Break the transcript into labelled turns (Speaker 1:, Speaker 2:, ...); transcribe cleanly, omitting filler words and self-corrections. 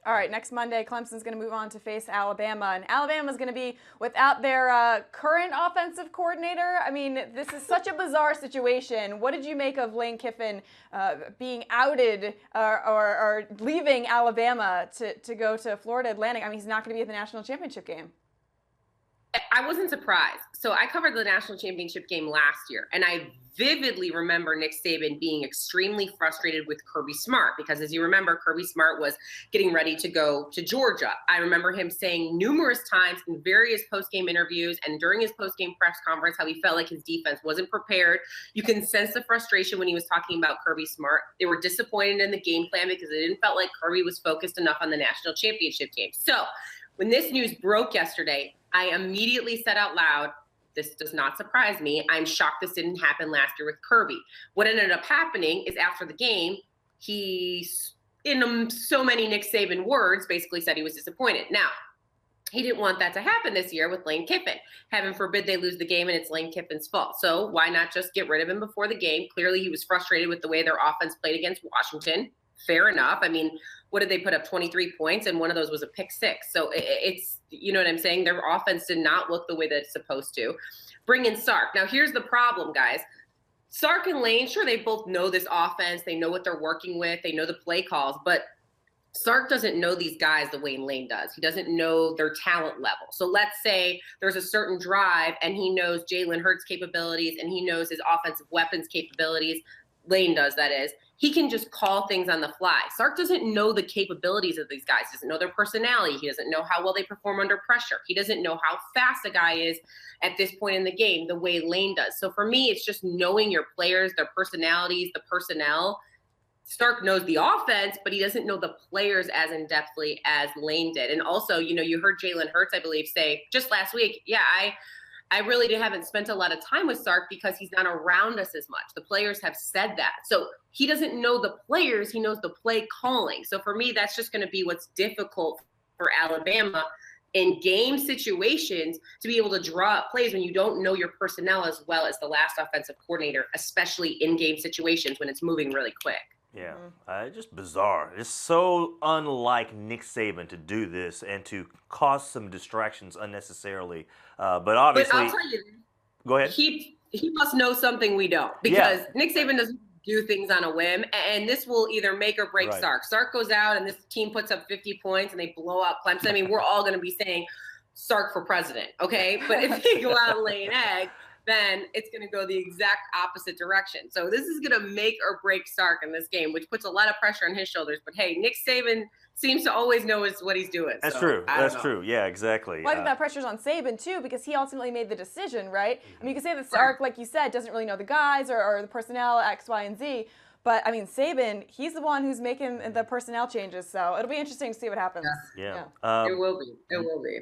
Speaker 1: All right, next Monday, Clemson's going to move on to face Alabama, and Alabama's going to be without their current offensive coordinator. I mean, this is such a bizarre situation. What did you make of Lane Kiffin being outed or leaving Alabama to go to Florida Atlantic? I mean, he's not going to be at the national championship game.
Speaker 2: I wasn't surprised. So I covered the national championship game last year, and I vividly remember Nick Saban being extremely frustrated with Kirby Smart because, as you remember, Kirby Smart was getting ready to go to Georgia. I remember him saying numerous times in various post-game interviews and during his post-game press conference how he felt like his defense wasn't prepared. You can sense the frustration when he was talking about Kirby Smart. They were disappointed in the game plan because they didn't felt like Kirby was focused enough on the national championship game. So when this news broke yesterday, I immediately said out loud, this does not surprise me. I'm shocked this didn't happen last year with Kirby. What ended up happening is after the game, he, in so many Nick Saban words, basically said he was disappointed. Now, he didn't want that to happen this year with Lane Kiffin. Heaven forbid they lose the game and it's Lane Kiffin's fault. So why not just get rid of him before the game? Clearly he was frustrated with the way their offense played against Washington. Fair enough. I mean, what did they put up? 23 points, and one of those was a pick six. So it's, you know what I'm saying? Their offense did not look the way that it's supposed to. Bring in Sark. Now, here's the problem, guys. Sark and Lane, sure, they both know this offense. They know what they're working with. They know the play calls. But Sark doesn't know these guys the way Lane does. He doesn't know their talent level. So let's say there's a certain drive, and he knows Jalen Hurts' capabilities, and he knows his offensive weapons capabilities. Lane does, that is. He can just call things on the fly. Sark doesn't know the capabilities of these guys. He doesn't know their personality. He doesn't know how well they perform under pressure. He doesn't know how fast a guy is at this point in the game the way Lane does. So for me, it's just knowing your players, their personalities, the personnel. Sark knows the offense, but he doesn't know the players as in-depthly as Lane did. And also, you know, you heard Jalen Hurts, I believe, say just last week, yeah, I really haven't spent a lot of time with Sark because he's not around us as much. The players have said that. So he doesn't know the players. He knows the play calling. So for me, that's just going to be what's difficult for Alabama in game situations to be able to draw up plays when you don't know your personnel as well as the last offensive coordinator, especially in game situations when it's moving really quick.
Speaker 3: Yeah, just bizarre. It's so unlike Nick Saban to do this and to cause some distractions unnecessarily. But obviously,
Speaker 2: but I'll tell you,
Speaker 3: go ahead.
Speaker 2: He must know something we don't, because Nick Saban doesn't do things on a whim, and this will either make or break Sark. Sark goes out and this team puts up 50 points and they blow out Clemson. I mean, we're all going to be saying Sark for president, okay? But if they go out and lay an egg, then it's going to go the exact opposite direction. So this is going to make or break Sark in this game, which puts a lot of pressure on his shoulders. But hey, Nick Saban seems to always know what he's doing.
Speaker 3: That's true. That's true. Yeah, exactly.
Speaker 1: Well, I think that pressure's on Saban, too, because he ultimately made the decision, right? I mean, you can say that Sark, like you said, doesn't really know the guys or the personnel, X, Y, and Z. But, I mean, Saban, he's the one who's making the personnel changes. So it'll be interesting to see what happens.
Speaker 2: Yeah. It will be. It will be.